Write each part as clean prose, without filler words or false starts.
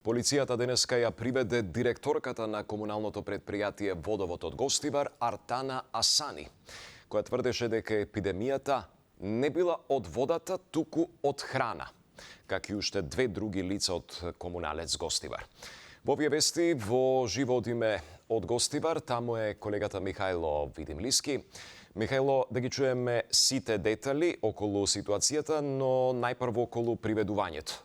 Полицијата денеска ја приведе директорката на комуналното предпријатие Водовод од Гостивар Артана Асани, која тврдеше дека епидемијата не била од водата, туку од храна, како и уште две други лица од комуналец Гостивар. Во овие вести во живо одиме од Гостивар, таму е колегата Михајло Видимлиски. Михајло, да ги чуеме сите детали околу ситуацијата, но најпрво околу приведувањето.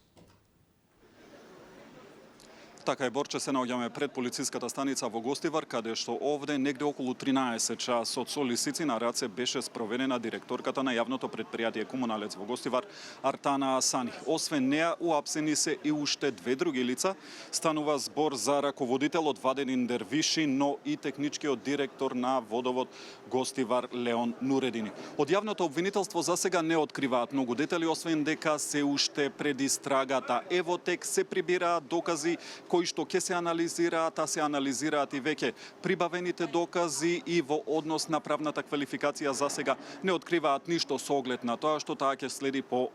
Така е, Борче, се наоѓаме пред полициската станица во Гостивар, каде што овде негде околу 13 часот со лисици на раце беше спроведена директорката на јавното предпријатие Комуналец во Гостивар Артана Асани. Освен неа, уапсени се и уште две други лица. Станува збор за раководителот Ваденин Дервиши, но и техничкиот директор на Водовод Гостивар Леон Нуредини. Од јавното обвинителство за сега не откриваат многу детали, освен дека се уште пред истрагата. Ево тек се прибираат докази кои што ќе се анализираат, а се анализираат и веќе прибавените докази и во однос на правната квалификација за сега не откриваат ништо со оглед на тоа што таа ќе следи по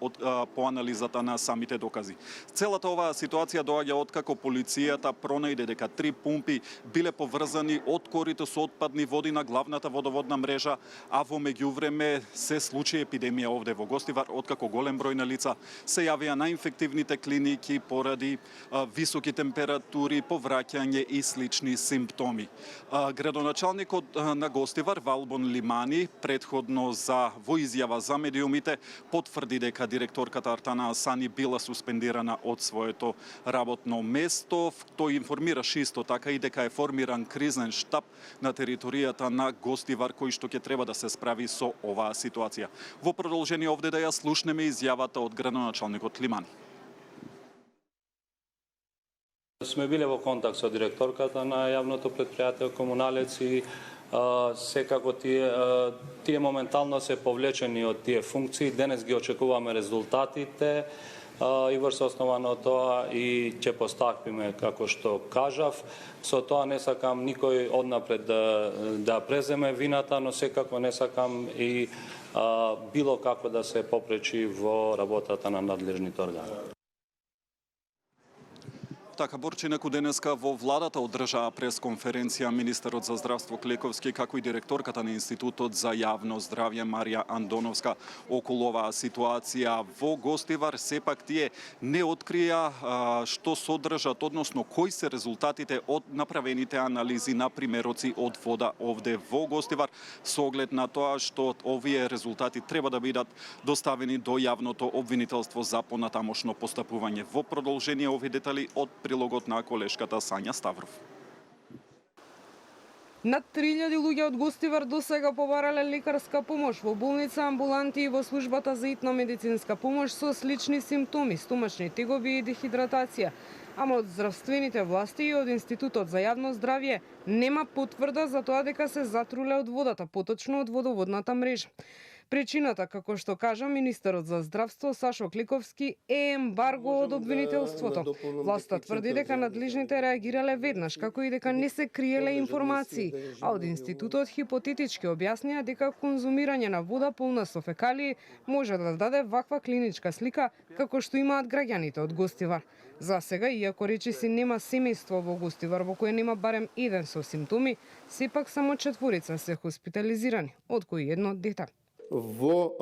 анализата на самите докази. Целата оваа ситуација доаѓа откако полицијата пронајде дека 3 пумпи биле поврзани од корито со отпадни води на главната водоводна мрежа, а во меѓувреме се случи епидемија овде во Гостивар, откако голем број на лица се јавија на инфективните клиники поради високи температури, повраќање и слични симптоми. Градоначалникот на Гостивар Валбон Лимани предходно во изјава за медиумите потврди дека директорката Артана Асани била суспендирана од своето работно место. Тој информираше исто така и дека е формиран кризен штаб на територијата на Гостивар кој што ќе треба да се справи со оваа ситуација. Во продолжение овде да ја слушнеме изјавата од градоначалникот Лимани. Сме биле во контакт со директорката на јавното предпријатие Комуналец и секако тие моментално се повлечени од тие функции. Денес ги очекуваме резултатите и врз основа на тоа и ќе постапиме како што кажав. Со тоа не сакам никој однапред да преземе вината, но секако не сакам и било како да се попречи во работата на надлежните органи. Така, Борчинеку, денеска во владата одржаа пресконференција министерот за здравство Клековски, како и директорката на Институтот за јавно здравје Марија Андоновска околу оваа ситуација во Гостивар. Сепак тие не открија што содржат, односно кои се резултатите од направените анализи на примероци од вода овде во Гостивар, со оглед на тоа што овие резултати треба да бидат доставени до јавното обвинителство за понатамошно постапување. Во продолжение овие детали од прилогот на колешката Сања Ставров. Над 3000 луѓе од Гостивар досега побарале лекарска помош во болница, амбуланти и во службата за итна медицинска помош со слични симптоми, стомачни тегови и дехидратација. Ама од здравствените власти и од Институтот за јавно здравје нема потврда за тоа дека се затруле од водата, поточно од водоводната мрежа. Причината, како што кажа министерот за здравство Сашо Кликовски, е ембарго од обвинителството. Власта тврди дека надлежните реагирале веднаш, како и дека не се криеле информации, а од институтот хипотетички објаснија дека конзумирање на вода полна со фекалии може да даде ваква клиничка слика како што имаат граѓаните од Гостивар. За сега, иако речиси нема семејство во Гостивар во кое нема барем еден со симптоми, сепак само 4 се хоспитализирани, од кои едно дете. Во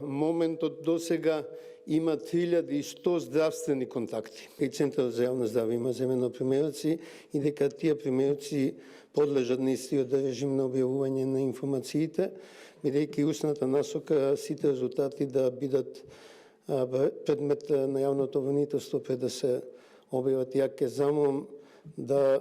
моментот досега има 3100 здравствени контакти. И Центарот за јавно здравје има земено примероци и дека тие примероци подлежат на истиот режим на објавување на информациите, бидејќи устната насока сите резултати да бидат предмет на јавното обвинителство пред да се објават. Ја ќе замолам да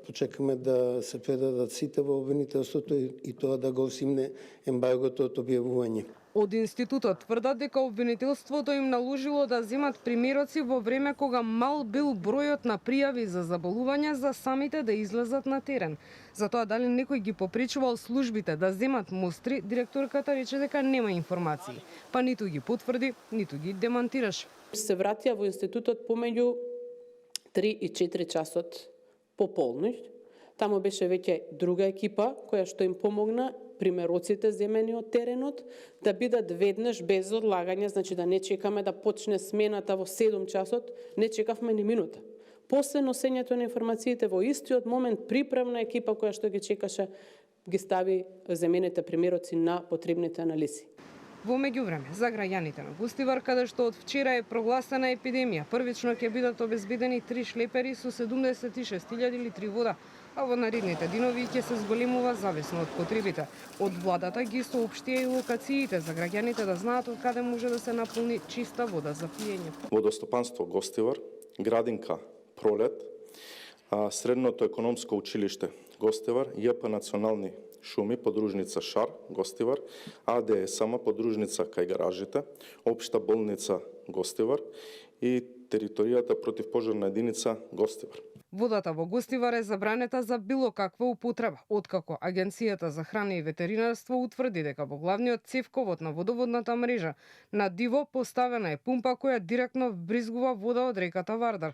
почекаме да се предадат сите во обвинителството и тоа да го осимне ембаргото од објавување. Од институтот тврдат дека обвинителството им наложило да земат примероци во време кога мал бил бројот на пријави за заболување за самите да излезат на терен. За тоа дали некој ги попречувал службите да земат мостри, директорката рече дека нема информации, па ниту ги потврди, ниту ги демантираше. Се вратија во институтот помеѓу 3 и 4 часот пополноќ. Таму беше веќе друга екипа која што им помогна примероците земени од теренот да бидат веднаш без одлагање, значи да не чекаме да почне смената во 7 часот, не чекавме ни минута. После носењето на информациите во истиот момент приправна екипа која што ги чекаше ги стави земените примероци на потребните анализи. Во меѓувреме, за граѓаните на Гостивар, каде што од вчера е прогласена епидемија, првично ќе бидат обезбедени 3 шлепери со 76.000 литри вода, а во наредните динови ќе се зголемува зависно од потребите. Од владата ги соопштија и локациите за граѓаните да знаат од каде може да се наполни чиста вода за пиење. Водостопанство Гостивар, Градинка Пролет, Средното економско училиште Гостивар, ЈП Национални шуми, подружница Шар, Гостивар, АДСМ, подружница кај гаражите, Општа болница Гостивар и територијата противпожарна единица Гостивар. Водата во Гостивар е забранета за било каква употреба, откако Агенцијата за храна и ветеринарство утврди дека во главниот цевковод на водоводната мрежа на Диво поставена е пумпа која директно вбризгува вода од реката Вардар.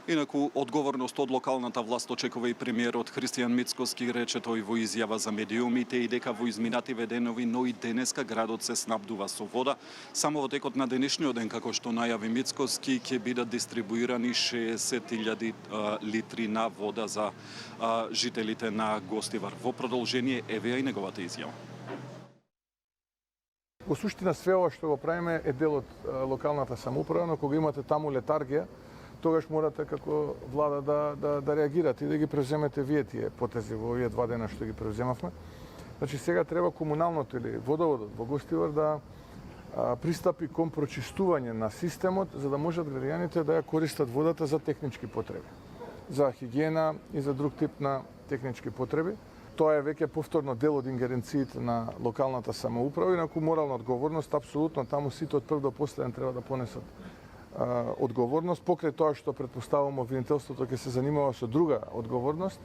Инаку, одговорност од локалната власт очекува и премиерот Христијан Мицкоски, рече тој во изјава за медиумите, и дека во изминативе денови, но и денеска градот се снабдува со вода. Само во текот на денешниот ден, како што најави Мицкоски, ќе бидат дистрибуирани 60.000 литри на вода за жителите на Гостивар. Во продолжение, еве и неговата изјава. Во суштина, све ова што го правиме е дел од локалната самоуправа, но кога имате таму летаргија, тогаш морате како влада да реагирате и да ги превземете вие тие потези во овие 2 дена што ги превземавме. Значи сега треба комуналното или водоводот во Гостивар да пристапи кон прочистување на системот за да можат граѓаните да ја користат водата за технички потреби, за хигиена и за друг тип на технички потреби. Тоа е веќе повторно дел од ингеренциите на локалната самоуправа, инаку морална одговорност апсолутно таму сите од прв до последен треба да понесат одговорност, покрај тоа што претпоставувам обвинителството ќе се занимава со друга одговорност.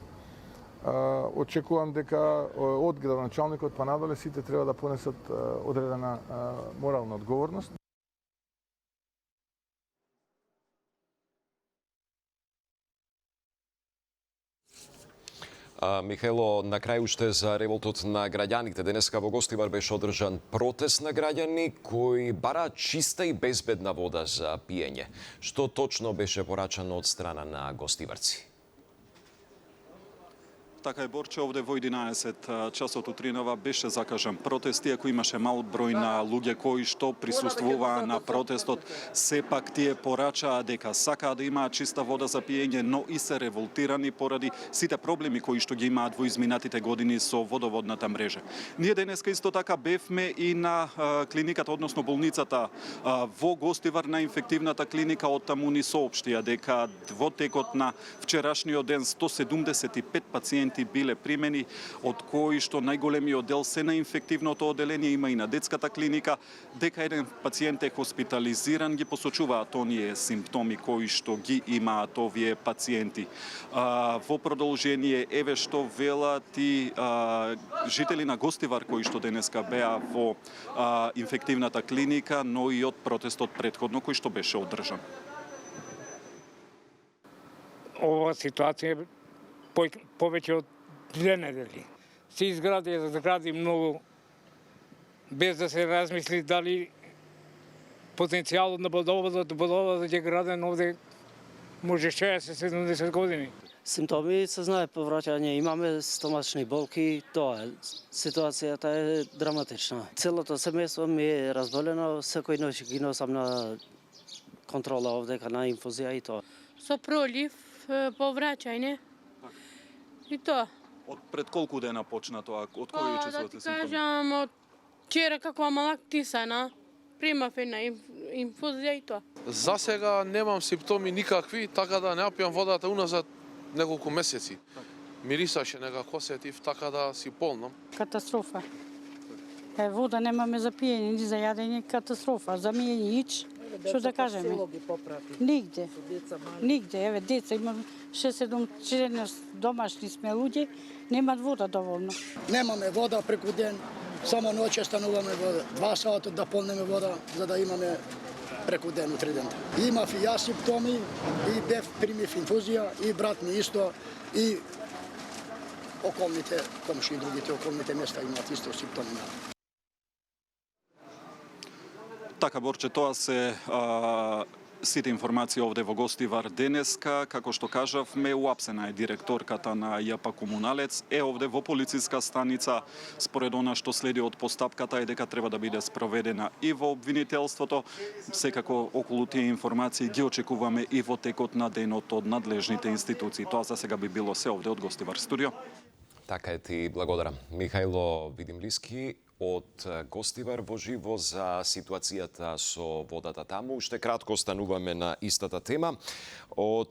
Очекувам дека од градоначалникот па надоле сите треба да понесат одредена морална одговорност. Михајло, на крај уште за револтот на граѓаните. Денеска во Гостивар беше одржан протест на граѓани кои бараат чиста и безбедна вода за пиење. Што точно беше порачано од страна на гостиварци? Така е, Борче, овде во 11 часот утринава беше закажан протест, иако имаше мал број на луѓе кои што присуствуваа на протестот, сепак тие порачаа дека сакаат да имаат чиста вода за пиење, но и се револтирани поради сите проблеми кои што ги имаат во изминатите години со водоводната мрежа. Ние денеска исто така бевме и на клиниката, односно болницата во Гостивар, на инфективната клиника. Од таму ни соопштија дека во текот на вчерашниот ден 175 пациенти биле примени, од кои што најголемиот дел се на инфективното оделение, има и на детската клиника, дека еден пациент е хоспитализиран, ги посочуваат оние симптоми кои што ги имаат овие пациенти. Во продолжение, еве што велат и жители на Гостивар кои што денеска беа во инфективната клиника, но и од протестот претходно кој што беше одржан. Ова ситуација е повеќе од 2 недели. Се изгради многу без да се размисли дали потенцијалот на водоводот е граден овде може 60-70 години. Симптоми се знае повраќање, имаме стомачни болки, тоа е. Ситуацијата е драматична. Целото семејство ми е разболено, секој ноќ ги носам на контрола овдека на инфузија и тоа. Со пролив, повраќање и тоа. Од пред колку дена почна тоа? Од кои часовите симптоми? Да ти кажам, од вчера каква малак тисана, примав една инфузија и тоа. За сега немам симптоми никакви, така да не пијам водата уназад неколку месеци. Мирисаше некако сетив, така да си полнам. Катастрофа. Вода немаме за пиење, ни за јадење, катастрофа. За миење ич, што да кажеме? Нигде. Нигде, еве деца, имам 6-7 домашни сме луѓе, немаат вода доволно. Немаме вода преку ден, само ноќе стануваме вода. 2 сата да полнеме вода, за да имаме преку ден, 3 ден. Имав и јас симптоми, и примив инфузија, и брат ми исто, и околните комши и другите околните места имаат исто симптоми. Така, Борче, тоа се сите информации овде во Гостивар денеска. Како што кажавме, уапсена е директорката на ЈП Комуналец, е овде во полициска станица. Според она што следи од постапката е дека треба да биде спроведена и во обвинителството. Секако околу тие информации ги очекуваме и во текот на денот од надлежните институции. Тоа за сега би било се овде од Гостивар студио. Така е, ти благодарам. Михајло Видимлиски од Гостивар во живо за ситуацијата со водата таму. Уште кратко остануваме на истата тема. Од